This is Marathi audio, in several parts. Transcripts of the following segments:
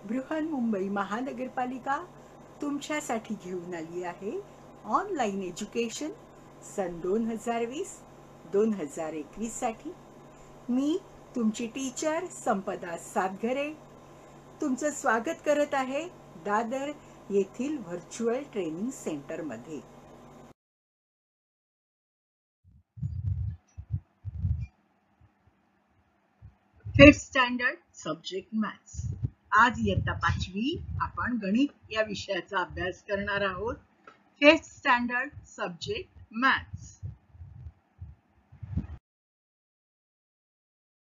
बृहन्मुंबई महानगरपालिका तुमच्यासाठी घेऊन आली आहे ऑनलाईन एज्युकेशन सन 2020-2021 साठी। मी तुमची टीचर संपदा सातघरे तुमचं स्वागत करत आहे दादर येथील व्हर्च्युअल ट्रेनिंग सेंटरमध्ये। Fifth standard subject maths. आज इयत्ता 5वी आपण गणित या विषयाचा अभ्यास करणार आहोत। Fifth standard subject maths.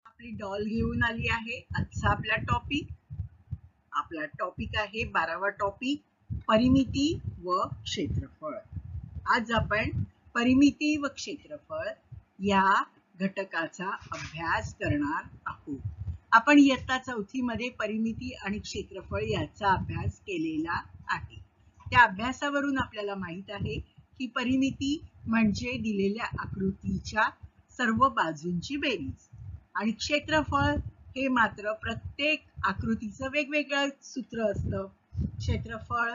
आपली डॉल घेऊन आली आहे। आजचा आपला टॉपिक आहे 12वा टॉपिक, परिमिती व क्षेत्रफळ। आज आपण परिमिती व क्षेत्रफळ या घटकाचा अभ्यास करणार आहोत। आपण इयत्ता 4थी मध्ये परिमिती आणि क्षेत्रफळ याचा अभ्यास केलेला आहे। त्या अभ्यासावरून आपल्याला माहित आहे की परिमिती म्हणजे दिलेल्या आकृतीच्या सर्व बाजूंची बेरीज आणि क्षेत्रफळ हे मात्र प्रत्येक आकृतीचं वेगवेगळं सूत्र असतं। क्षेत्रफळ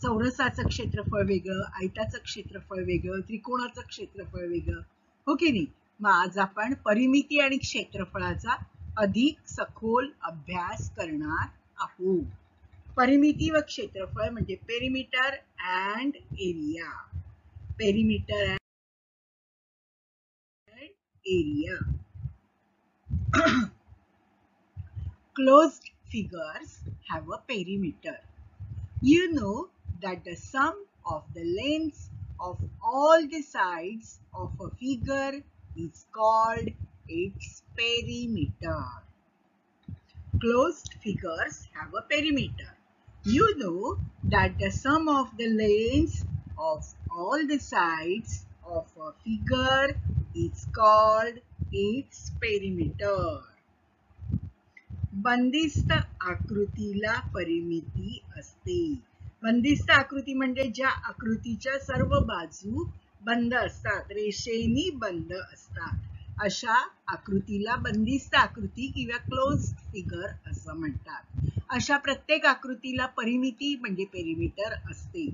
चौरसाचं क्षेत्रफळ वेगळं, आयताचं क्षेत्रफळ वेगळं, त्रिकोणाचं क्षेत्रफळ वेगळं, हो की नाही। मग आज आपण परिमिती आणि क्षेत्रफळाचा अधिक सखोल अभ्यास करणार आहोत। परिमिती व क्षेत्रफळ म्हणजे perimeter and area. Perimeter and area. Closed figures have a perimeter. You know that the sum of the lengths of all the sides of a figure is called its perimeter. Closed figures have a perimeter. You know that the sum of the lengths of all the sides of a figure is called its perimeter. बंदिस्त आकृतीला परिमिती असते। बंदिस्त आकृती म्हणजे ज्या आकृतीच्या सर्व बाजू बंद असतात, रेषेनी बंद असतात, अशा आकृतीला बंदिस्त आकृती किंवा क्लोज फिगर असं म्हणतात। अशा प्रत्येक आकृतीला परिमिती म्हणजे पेरिमीटर असते।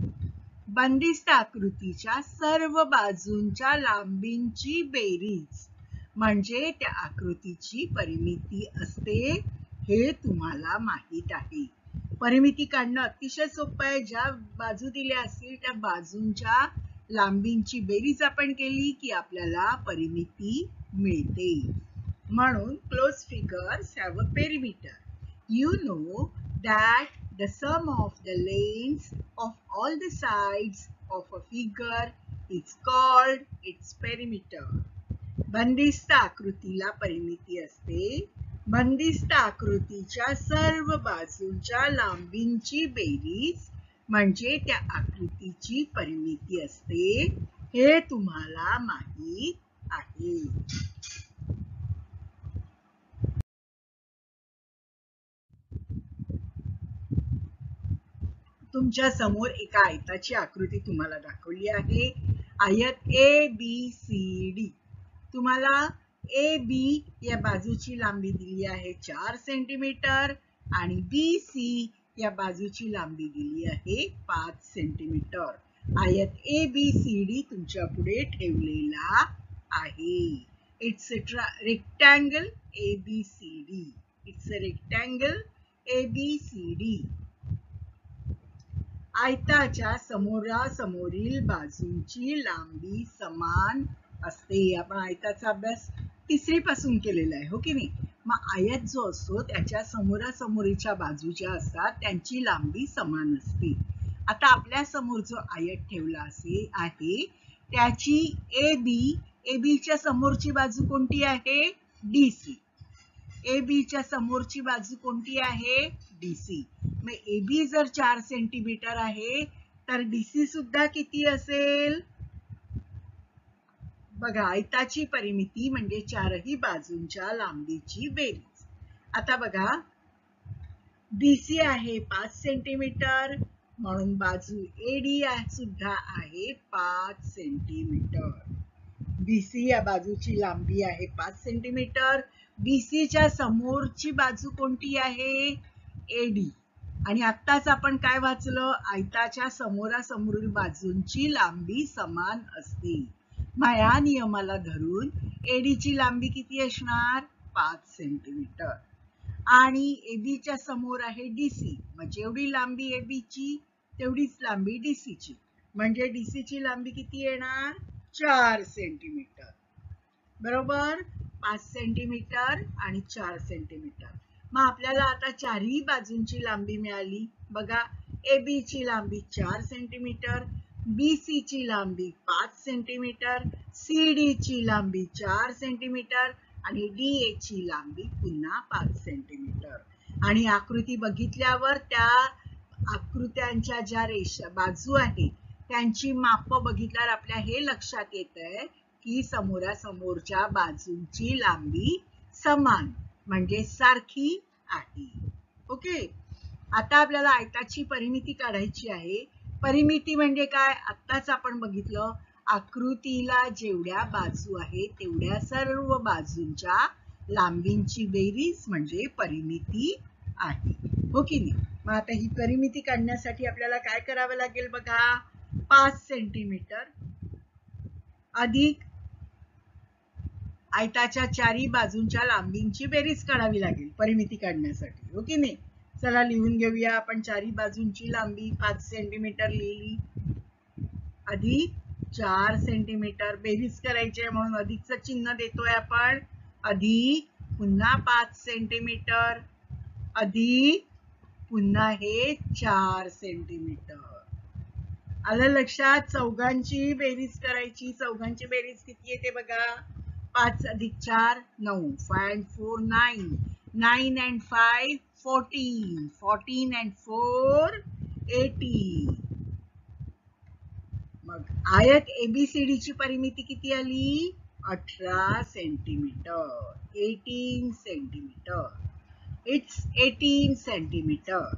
बंदिस्त आकृतीच्या सर्व बाजूंच्या लांबींची बेरीज म्हणजे त्या आकृतीची परिमिती असते, हे तुम्हाला माहित आहे। परिमिती काढणं अतिशय सोपं आहे। ज्या बाजू दिल्या असतील त्या बाजूंच्या लांबींची बेरीज आपण केली की आपल्याला परिमिती मिळते। म्हणून close figures have a perimeter. You know that the sum of the lengths of all the sides of a figure is called its perimeter. बंदिस्त आकृतीला परिमिती असते। बंदिस्त आकृतीच्या सर्व बाजूंच्या लांबींची बेरीज म्हणजे त्या आकृतीची परिमिती असते, हे तुम्हाला माहित आहे। तुमच्या समोर एका आयताची आकृती तुम्हाला दाखवली आहे। आयत ABCD। तुम्हाला AB या बाजूची लांबी दिली आहे 4 सेंटीमीटर आणि BC या बाजूची लांबी दिली आहे 5 सेंटीमीटर। आयत ABCD तुमच्या पुढे ठेवलेला आहे। It's a rectangle ABCD. It's a rectangle ABCD. आयताच्या समोरासमोरील बाजूंची लांबी समान असते। आपण आयताचा अभ्यास 3री पासून केलेला आहे, हो की नाही। मग आयत जो असतो त्याच्या समोरासमोरीच्या बाजू ज्या असतात त्यांची लांबी समान असते। आता आपल्या समोर जो आयत ठेवला आहे त्याची ABच्या समोरची बाजू कोणती आहे? DC. ABच्या समोरची बाजू कोणती आहे? DC. मग AB जर 4 सेंटीमीटर आहे तर DC सुद्धा किती असेल? बघा, आयताची परिमिती म्हणजे 4ही बाजूंच्या लांबीची बेरीज। आता बघा, BC आहे 5 सेंटीमीटर म्हणून बाजू AD सुद्धा आहे 5 सेंटीमीटर। BC या बाजूची लांबी आहे 5 सेंटीमीटर। BCच्या समोरची बाजू कोणती आहे? AD. आणि आत्ताच आपण काय वाचलं, आयताच्या समोरासमोरील बाजूंची लांबी समान असते. मग या नियमाला धरून ADची लांबी किती असणार, 5 सेंटीमीटर. आणि ABच्या समोर आहे DC, मग जेवढी लांबी ABची तेवढीच लांबी DCची, म्हणजे DCची लांबी किती येणार, 4 सेंटीमीटर. बरोबर, 5 सेंटीमीटर आणि 4 सेंटीमीटर. मग आपल्याला आता चारही बाजूंची लांबी मिळाली. बघा, AB ची लांबी 4 सेंटीमीटर, BC ची लांबी 5 सेंटीमीटर, CD ची लांबी 4 सेंटीमीटर आणि DA ची लांबी पुन्हा 5 सेंटीमीटर. आणि आकृती बघितल्यावर त्या आकृत्यांच्या ज्या रेषा बाजू आहेत त्यांची माप बघितल्यावर आपल्या हे लक्षात येतंय की समोरासमोरच्या बाजूंची लांबी समान म्हणजे सारखी आहे. ओके, आता आपल्याला आयताची परिमिती काढायची आहे. परिमिती म्हणजे काय, आत्ताच आपण बघितलं, आकृतीला जेवढ्या बाजू आहेत तेवढ्या सर्व बाजूंच्या लांबींची बेरीज म्हणजे परिमिती आहे. हो की नाही. मग आता ही परिमिती काढण्यासाठी आपल्याला काय करावं लागेल बघा, 5 सेंटीमीटर अधिक आयताच्या चारही बाजूंच्या लांबींची बेरीज काढावी लागेल परिमिती काढण्यासाठी. हो की नाही. चला लिहून घेऊया आपण. चारही बाजूंची लांबी 5 सेंटीमीटर लिहिली, अधिक 4 सेंटीमीटर. बेरीज करायची आहे म्हणून अधिकचं चिन्ह देतोय आपण. अधिक पुन्हा 5 सेंटीमीटर अधिक पुन्हा हे 4 सेंटीमीटर. आलं लक्षात. चौघांची बेरीज करायची. चौघांची बेरीज किती येते बघा, 5 अधिक 4 9, 5 and 4 9, 9 and 5 14, 14 and 4 18. मग आयत ABCD ची परिमिती किती आली, 18 centimetre, 18 centimetre. It's 18 centimetre.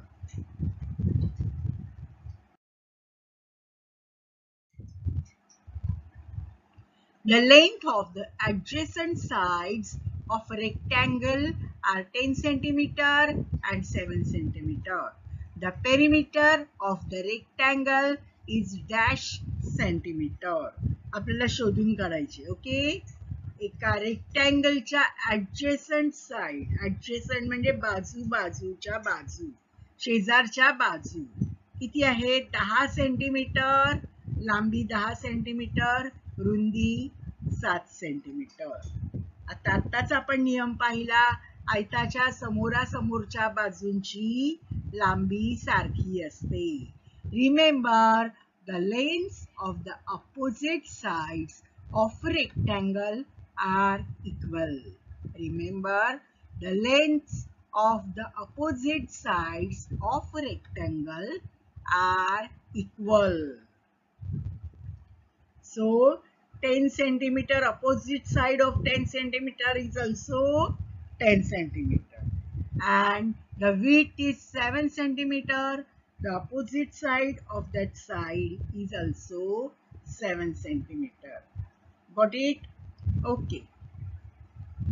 The length of the adjacent sides of a rectangle are 10 centimeter and 7 centimeter. The perimeter of the rectangle is dash centimeter. आपल्याला शोधून काढायचे. ओके, एका रेक्टँगलच्या adjacent side, adjacent म्हणजे बाजू बाजूच्या बाजू, शेजारच्या बाजू किती आहे, 10 सेंटीमीटर, लांबी 10 सेंटीमीटर, रुंदी 7 सेंटीमीटर. आताच आपण नियम पाहिला, आयताच्या समोरासमोरच्या बाजूंची लांबी सारखी असते. Remember, the lengths of the opposite sides of rectangle are equal. Remember, the lengths of the opposite sides of rectangle are equal. So 10 centimeter, opposite side of 10 centimeter is also 10 centimeter. And the width is 7 centimeter. The opposite side of that side is also 7 centimeter. Got it? Okay.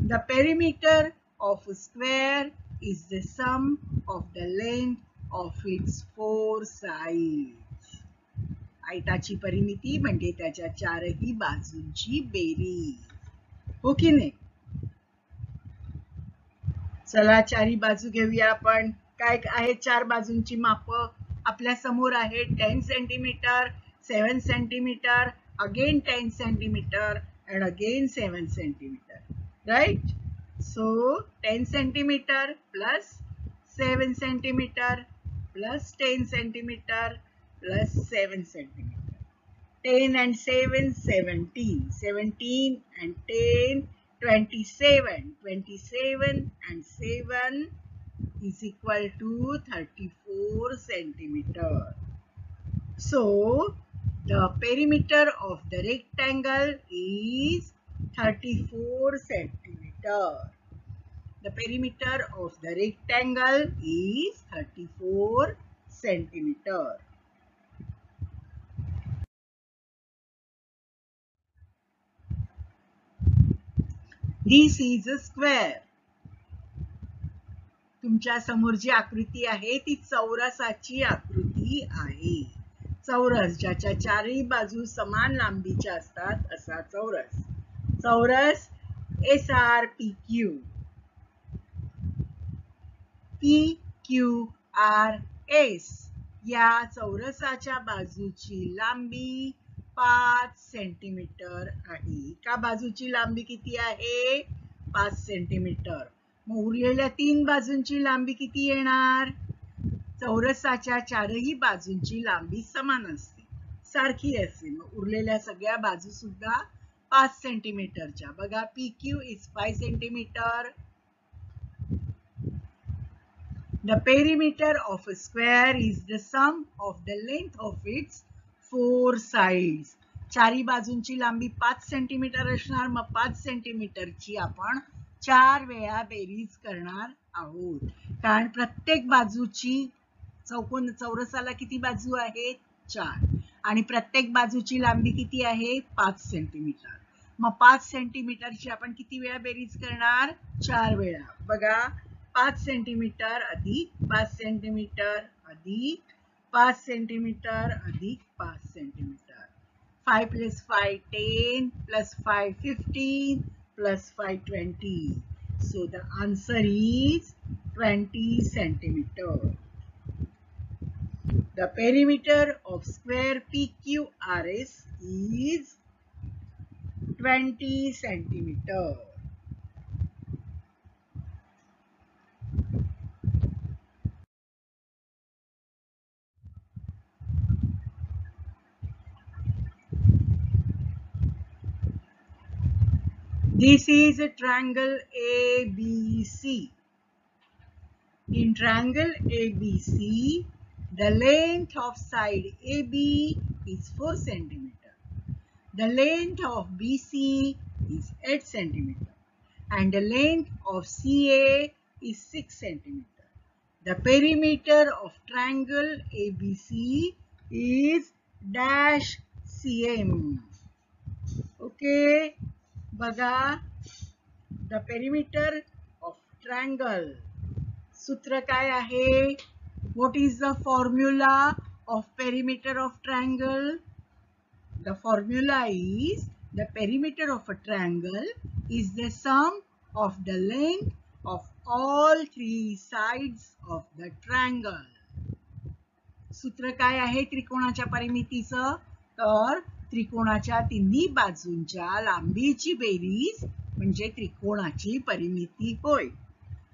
The perimeter of a square is the sum of the length of its 4 sides. आयताची परिमिती म्हणजे त्याच्या चारही बाजूंची बेरीज. हो की नाही. चला चारही बाजू घेऊया आपण. काय आहे चार बाजूंची माप आपल्या समोर आहे, 10 centimetre, 7 centimetre, again 10 centimetre and again 7 centimeter, right? So 10 centimeter plus 7 centimeter plus 10 centimeter plus 7 centimeter. 10 and 7, 17. 17 and 10, 27. 27 and 7 is equal to 34 centimeter. So, the perimeter of the rectangle is 34 centimeter. The perimeter of the rectangle is 34 centimeter. This is a square. तुमच्या समोर जी आकृती आहे ती चौरसाची आकृती आहे. चौरस ज्याच्या चारही बाजू समान लांबीच्या असतात असा चौरस. चौरस SRPQ. PQRS या चौरसाच्या बाजूची लांबी 5 सेंटीमीटर आहे. एका बाजूची लांबी किती आहे? 5 सेंटीमीटर. मग उरलेल्या 3 बाजूंची लांबी किती येणार? चौरसाच्या चारही बाजूंची लांबी समान असते, सारखी असते. मग उरलेल्या सगळ्या बाजू सुद्धा 5 सेंटीमीटरच्या. बघा PQ is 5 centimetre. The perimeter of a square is the sum of the length of its 4 sides. चारी बाजूंची लांबी 5 सेंटीमीटर असणार. मग 5 सेंटीमीटरची आपण 4 वेळा बेरीज करणार आहोत, कारण प्रत्येक बाजूची चौरसाला किती बाजू आहेत? 4. आणि प्रत्येक बाजूची लांबी किती आहे? 5 सेंटीमीटर. मग 5 सेंटीमीटरची आपण किती वेळा बेरीज करणार? 4 वेळा. बघा 5 सेंटीमीटर अधिक 5 सेंटीमीटर अधिक 5 सेंटीमीटर अधिक 5 centimetre. 5 plus 5 10 plus 5 15 plus 5 20. So the answer is 20 centimeter. The perimeter of square PQRS is 20 centimeter. This is a triangle ABC. In triangle ABC, the length of side AB is 4 centimeter. The length of BC is 8 centimeter. And the length of CA is 6 centimeter. The perimeter of triangle ABC is dash cm. Okay. बघा, the perimeter of triangle. सूत्र काय आहे? What is the formula of perimeter of triangle? The formula is the perimeter of a triangle is the sum of the length of all 3 sides of the triangle. सूत्र काय आहे त्रिकोणाच्या परिमितीचं? तर त्रिकोणाच्या तिन्ही बाजूंच्या लांबीची बेरीज म्हणजे त्रिकोणाची परिमिती होय.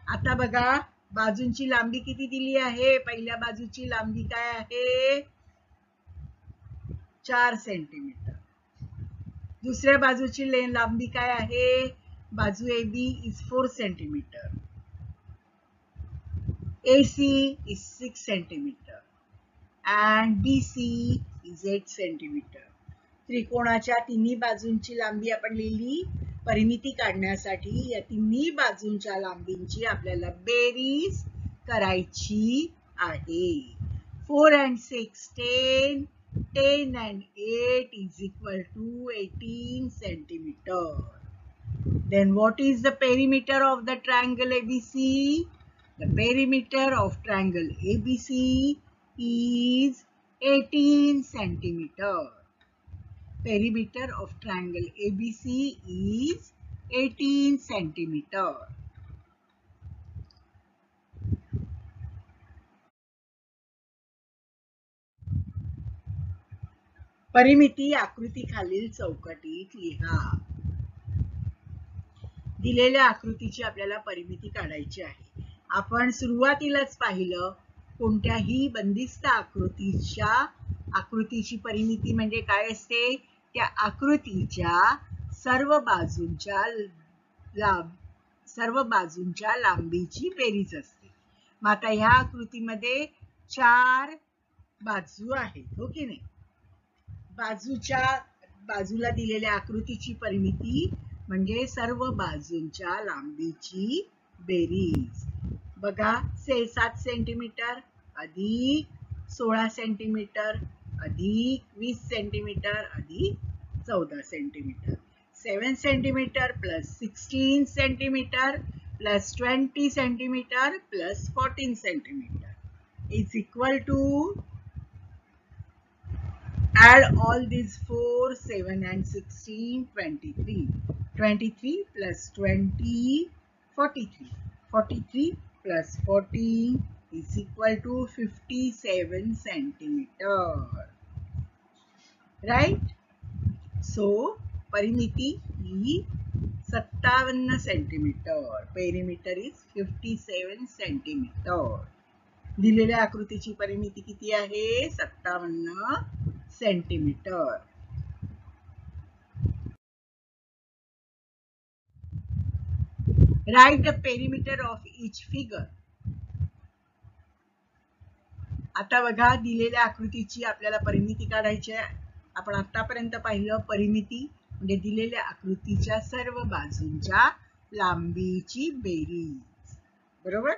आता बघा बाजूंची लांबी किती दिली आहे? पहिल्या बाजूची लांबी काय आहे? 4 सेंटीमीटर. दुसऱ्या बाजूची लांबी काय आहे? बाजू AB is 4 centimetre. AC is 6 centimetre and BC is 8 centimetre. त्रिकोणाच्या तिन्ही बाजूंची लांबी आपण लिहिली. परिमिती काढण्यासाठी या तिन्ही बाजूंच्या लांबींची आपल्याला बेरीज करायची आहे. 4 and 6 10. 10 and 8 is equal to 18 centimeter. Then what is the perimeter of the triangle ABC? The perimeter of triangle ABC is 18 centimeter. Perimeter of triangle ABC is 18 centimeter. परिमिती आकृती खालील चौकटीत लिहा. दिलेल्या आकृतीची आपल्याला परिमिती काढायची आहे. आपण सुरुवातीलाच पाहिलं कोणत्याही बंदिस्त आकृतीची परिमिती म्हणजे काय असते? त्या आकृतीच्या सर्व बाजूंच्या लांबीची बेरीज असते. मग आता ह्या आकृतीमध्ये 4 बाजू आहेत, हो की नाही? बाजूला दिलेल्या आकृतीची परिमिती म्हणजे सर्व बाजूंच्या लांबीची बेरीज. बघा 7 सेंटीमीटर अधिक 16 सेंटीमीटर अधिक 20 सेंटीमीटर अधिक 14 centimetre. 7 centimetre plus 16 centimetre plus 20 centimeter plus 14 centimeter is equal to, add all these 4, 7 and 16, 23. 23 plus 20, 43. 43 plus 14 is equal to 57 centimeter. Right? So, परिमिती ही 57 सेंटीमीटर. Perimeter is 57 centimetre. दिलेल्या आकृतीची परिमिती किती आहे? 57 centimetre. Right the perimeter of each figure. आता बघा, दिलेल्या आकृतीची आपल्याला परिमिती काढायची आहे. आपण आतापर्यंत पाहिलं परिमिती म्हणजे दिलेल्या आकृतीच्या सर्व बाजूंच्या लांबीची बेरीज. बरोबर?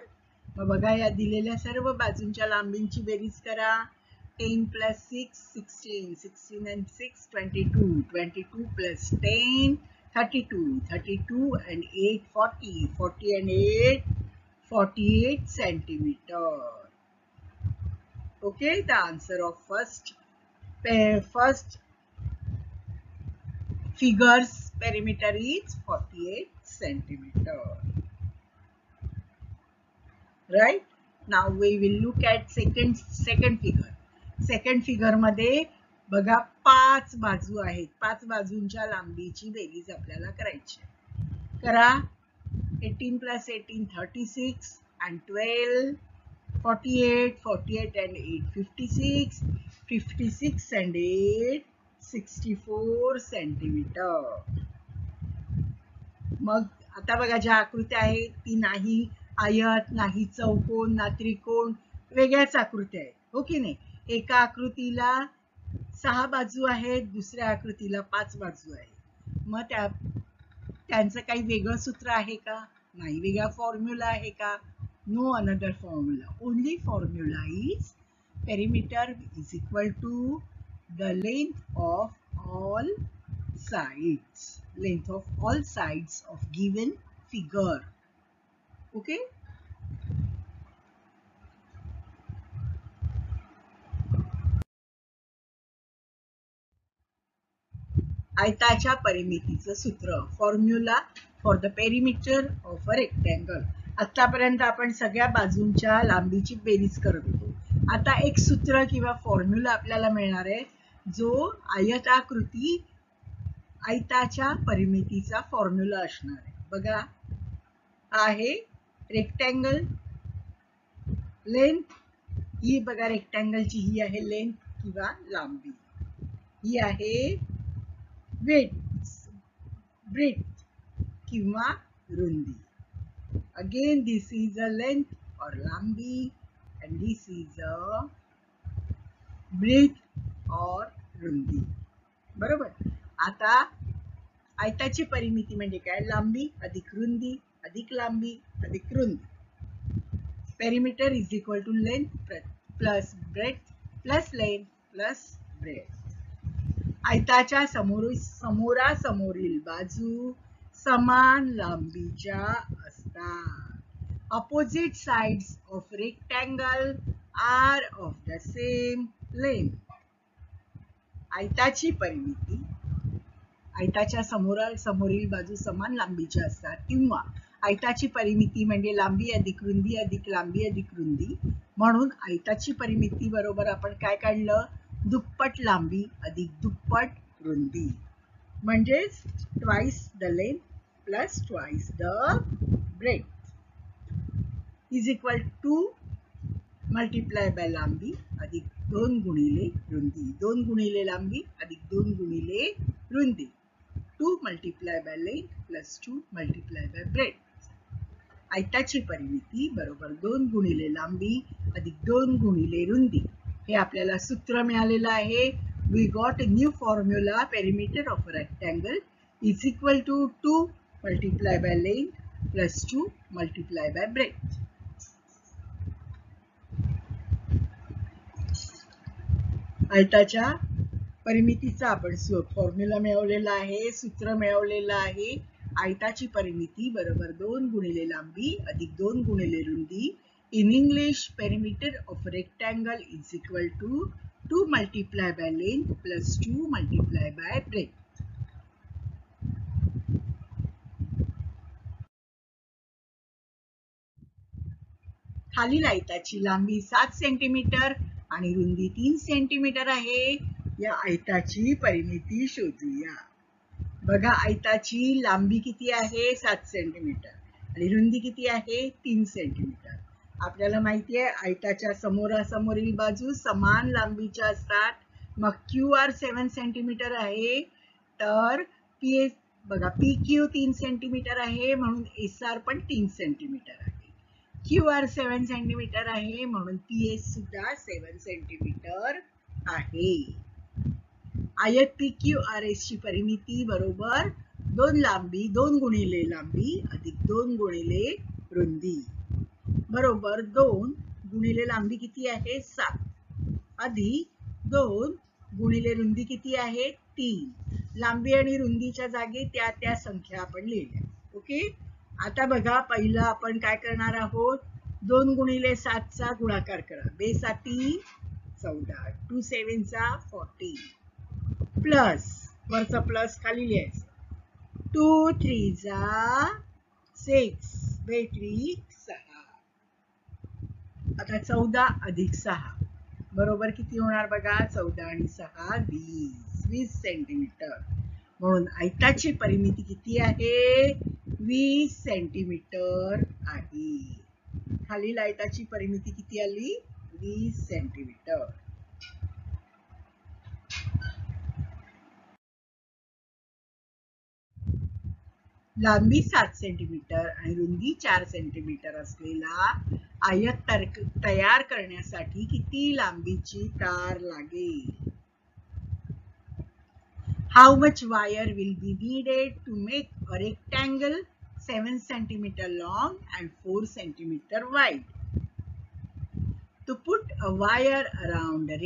मग बघा, या दिलेल्या सर्व बाजूंच्या लांबींची बेरीज करा. 10 plus 6, 16, 16 and 6, 22, 22 plus 10, 32, 32 and 8, 40, 40 and 8, 48 centimeter. Okay, the answer of first figure's perimeter is 48 centimeter. Right? Now we will look at second figure. Second figure मध्ये बघा 5 बाजू आहेत. 5 बाजूंच्या लांबीची बेरीज आपल्याला करायची आहे. करा. 18 plus 18, 36 and 12, 48, 48 and 8, 56, 56 and 8, 64 centimetre. मग आता बघा, ज्या आकृत्या आहेत ती नाही आयत, नाही चौकोन, ना त्रिकोण, वेगळ्याच आकृत्या आहेत. हो की नाही? एका आकृतीला 6 बाजू आहेत, दुसऱ्या आकृतीला 5 बाजू आहेत. मग त्यांचं काही वेगळं सूत्र आहे का? नाही. वेगळा फॉर्म्युला आहे का? No another formula. Only formula is perimeter is equal to the length of all sides. Length of all sides of given figure. Okay? आयताच्या परिमितीचं सूत्र. Formula for the perimeter of a rectangle. आतापर्यंत आपण सगळ्या बाजूंच्या लांबीची बेरीज करत होतो. आता एक सूत्र किंवा फॉर्म्युला आपल्याला मिळणार आहे, जो आयताच्या परिमितीचा फॉर्म्युला असणार आहे. बघा, आहे रेक्टँगल लेंथ. ही बघा, रेक्टँगलची ही आहे लेंथ किंवा लांबी. ही आहे ब्रेथ किंवा रुंदी. Again this is a length और लांबी and this is a breadth और रुंदी. बरोबर? आता आयताची परिमिती म्हणजे काय? लांबी अधिक रुंदी अधिक लांबी अधिक रुंदी. Perimeter is equal to length plus breadth plus length plus breadth. आयताच्या समोरासमोरील बाजू समान लांबीच्या असतात. Opposite sides of rectangle are of the same length. आयताची परिमिती, आयताच्या समोरील बाजू समान लांबीच्या असतात, किंवा आयताची परिमिती म्हणजे लांबी अधिक रुंदी अधिक लांबी अधिक रुंदी. म्हणून आयताची परिमिती बरोबर आपण काय काढलं? दुप्पट लांबी अधिक दुप्पट रुंदी. म्हणजेच twice the length plus twice the breadth is equal to multiply by लांबी अधिक 2 गुणिले रुंदी. 2 गुणिले लांबी अधिक 2 गुणिले रुंदी. 2 multiply by length plus 2 multiply by breath. आयताची परिमिती बरोबर 2 गुणिले लांबी अधिक 2 गुणिले रुंदी. हे आपल्याला सूत्र मिळालेलं आहे. We got a new formula. Perimeter of a rectangle is equal to 2 multiply by length plus 2 multiply by breadth. आयताच्या परिमितीचा आपण फॉर्म्युला मिळवलेला आहे, सूत्र मिळवलेलं आहे. आयताची परिमिती बरोबर 2 गुणिले लांबी अधिक 2 गुणिले रुंदी. In English, perimeter of a rectangle is equal to 2 multiplied by length plus 2 multiplied by breadth. खालील आयताची लांबी 7 सेंटीमीटर आणि रुंदी 3 सेंटीमीटर आहे. या आयताची परिमिती शोधूया. बघा, आयताची लांबी किती आहे? 7 सेंटीमीटर आणि रुंदी किती आहे? 3 सेंटीमीटर. आपल्याला माहिती आहे आयताच्या समोरासमोरील बाजू समान लांबीच्या असतात. मग QR 7 सेंटीमीटर आहे, तर PS बघा PQ 3 सेंटीमीटर आहे म्हणून SR पण 3 सेंटीमीटर आहे. QR 7 सेंटीमीटर आहे म्हणून PS सुद्धा 7 सेंटीमीटर आहे. आयत PQRS ची परिमिती बरोबर 2 गुणिले लांबी अधिक 2 गुणिले रुंदी बरोबर 2 गुणिले लांबी किती आहे? 7 अधिक 2 गुणिले रुंदी किती आहे? 3. लांबी आणि रुंदीच्या जागी त्या संख्या आपण लिहिल्या. ओके, आता बघा, पहिलं आपण काय करणार आहोत? 2 गुणिले 7 चा गुणाकार करा. बेसाती 14, 2 7 चा 14 प्लस वरचा प्लस खाली लिहायचं. 2 3 चा 6 बेत्रिक 6. आता 14 अधिक 6 बरोबर किती होणार? बघा, 14 आणि 6 20 सेंटीमीटर. म्हणून आयताची परिमिती किती आहे? 20 सेंटीमीटर आहे. खालील आयताची परिमिती किती आली? 20 सेंटीमीटर. लांबी 7 सेंटीमीटर आणि रुंदी 4 सेंटीमीटर असलेला आयत तयार करण्यासाठी किती लांबीची तार लागेल? How much wire will be needed to make a rectangle 7 centimeter long and 4 centimeter wide? To put a wire around a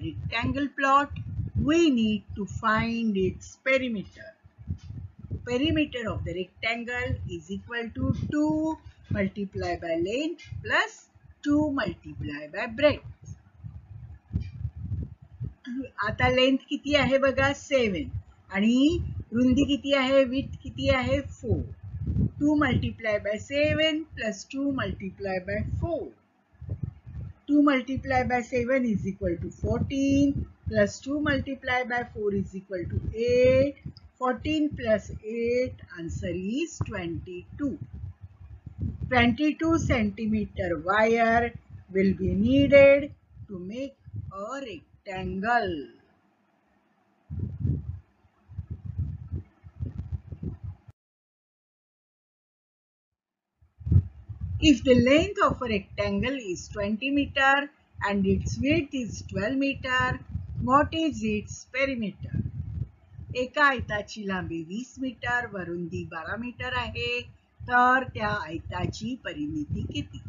rectangle plot, we need to find its perimeter. Perimeter of the rectangle is equal to 2 multiplied by length plus 2 multiplied by breadth. आता लेंथ किती आहे बघा? 7 आणि रुंदी किती आहे? विड्थ किती आहे? 4. 2 multiplied by 7 plus 2 multiplied by 4. 2 multiplied by 7 is equal to 14 plus 2 multiplied by 4 is equal to 8. 14 plus 8, answer is 22. 22 centimeter wire will be needed to make a rectangle. If the length of a rectangle is 20 meter and its width is 12 meter, what is its perimeter? एका आयताची लांबी 20 मीटर व रुंदी 12 मीटर आहे, तर त्या आयताची परिमिती किती?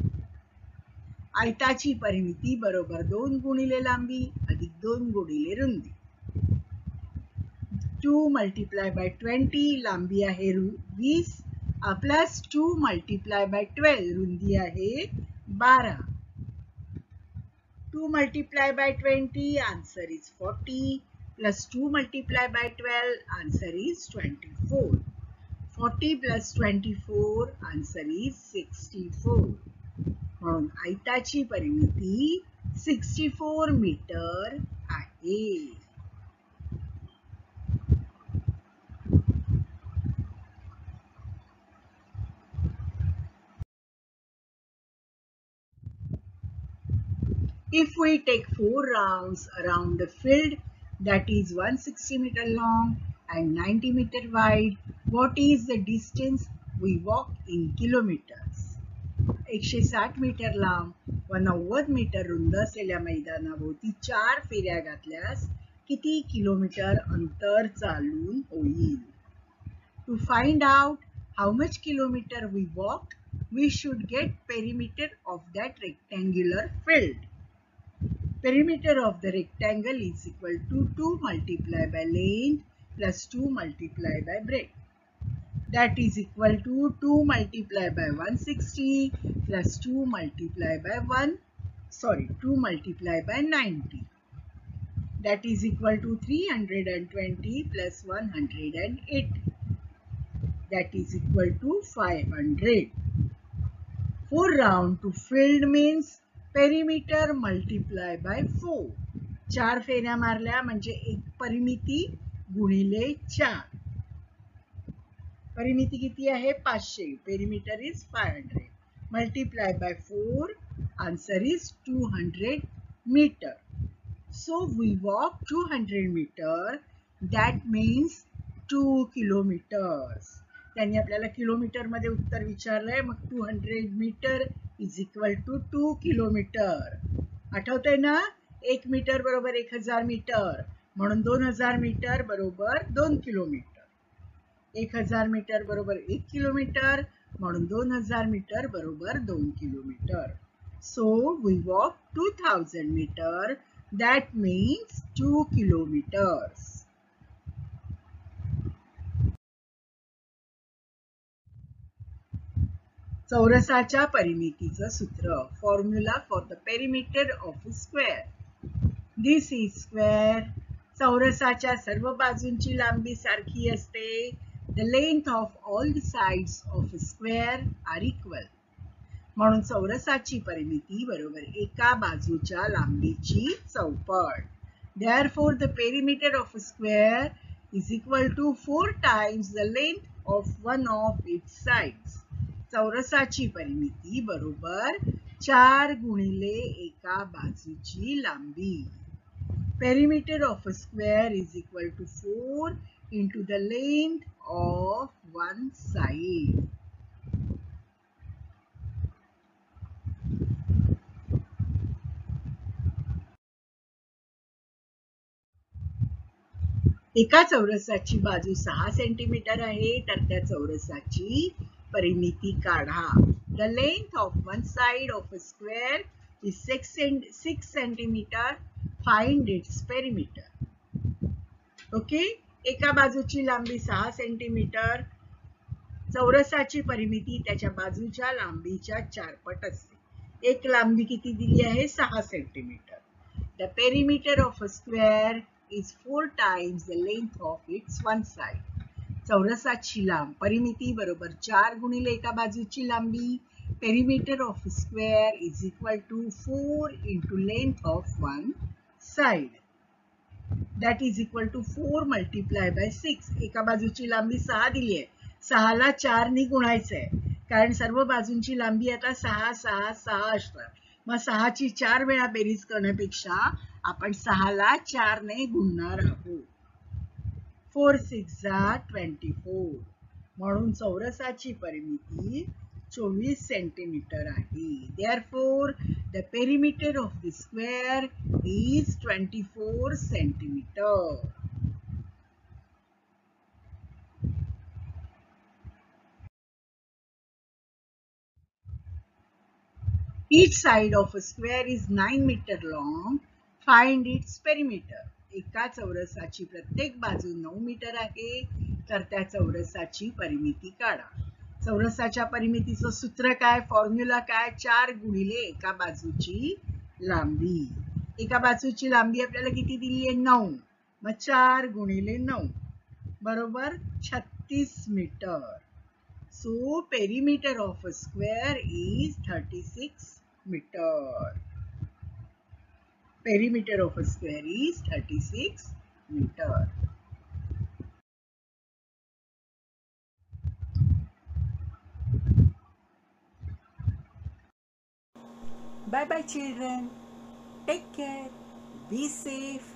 आयताची परिमिती बरोबर 2 गुणिले लांबी अधिक 2 गुणिले रुंदी. 2 multiplied by 20 लांबी आहे 20 प्लस 2 multiplied by 12 रुंदी आहे 12. 2 multiplied by 20, answer is 40. Plus 2 multiplied by 12, answer is 24. 40 plus 24, answer is 64. म्हणून आयताची परिमिती 64 मीटर आहे. If we take 4 rounds around the field that is 160 meter long and 90 meter wide, what is the distance we walk in kilometers? 160 metre लांब व 90 मीटर रुंद असलेल्या मैदानाभोवती 4 फेऱ्या घातल्यास किती किलोमीटर अंतर चालून होईल? To find out how much kilometer we walked, we should get perimeter of that rectangular field. Perimeter of the rectangle is equal to 2 multiplied by length plus 2 multiplied by breadth. That is equal to 2 multiplied by 160 plus 2 multiplied by 2 multiplied by 90. That is equal to 320 plus 180. That is equal to 500. For round to filled means perimeter multiply by 4. 4 फेऱ्या मारल्या म्हणजे एक परिमिती गुणिले 4. परिमिती किती आहे 500. Perimeter is 500. Multiply by 4. Answer is 200 meter. So we walk 200 meter. That means 2 kilometers. त्यांनी आपल्याला किलोमीटर मध्ये उत्तर विचारलंय. मग 200 metre is equal to 2 kilometre. आठवतंय ना? 1 मीटर बरोबर 1000 मीटर. म्हणून 2000 मीटर बरोबर 2 किलोमीटर. 1000 मीटर बरोबर 1 किलोमीटर. म्हणून 2000 मीटर बरोबर 2 kilometre. So we walk 2000 meter. That means 2 kilometers. चौरसाच्या परिमितीचं सूत्र. Formula for the perimeter of a square. This is square. चौरसाच्या सर्व बाजूंची लांबी सारखी असते. The length of all the sides of a square are equal. म्हणून चौरसाची परिमिती बरोबर एका बाजूच्या लांबीची चौपट. Therefore, the perimeter of a square is equal to 4 times the length of one of its sides. चौरसाची परिमिती बरोबर 4 गुणिले एका बाजूची लांबी. Perimeter of a square is equal to 4 into the length of one side. एका चौरसाची बाजू 6 सेंटीमीटर आहे तर त्या चौरसाची परिमिती काढा. The length of one side of a square is 6 centimeter. Find its perimeter. Okay, एका बाजूची लांबी 6 सेंटीमीटर. चौरसाची परिमिती त्याच्या बाजूच्या लांबीच्या 4 पट असते. एक लांबी किती दिली आहे 6 centimetre. The perimeter of a square is 4 times the length of its one side. चौरसाची परिमिती बरोबर 4 गुणिले एका बाजूची लांबी. Perimeter of a square is equal to 4 into length of one side. That is equal to 4 multiplied by 6. एका बाजूची लांबी 6 दिली आहे. 6 ला 4 ने गुणायचंय कारण सर्व बाजूंची लांबी आता 6 6 6 असणार. मग 6 ची 4 वेळा बेरीज करण्यापेक्षा आपण 6 ला 4 ने गुणणार आहोत. 4 6 24. म्हणून चौरसाची परिमिती 24 सेंटीमीटर आहे. Therefore, the perimeter of the square is 24 centimeter. Each side of a square is 9 meter long. Find its perimeter. एका चौरसाची प्रत्येक बाजू 9 मीटर आहे तर त्या चौरसाची परिमिती काढा. चौरसाच्या परिमितीचं सूत्र काय? फॉर्म्युला काय? 4 गुणिले एका बाजूची लांबी. एका बाजूची लांबी आपल्याला किती दिली आहे 9. मग 4 गुणिले 9 बरोबर 36 metre. So perimeter of a square is 36 meter. Perimeter of a square is 36 meter. Bye bye children. Take care. Be safe.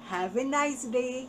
Have a nice day.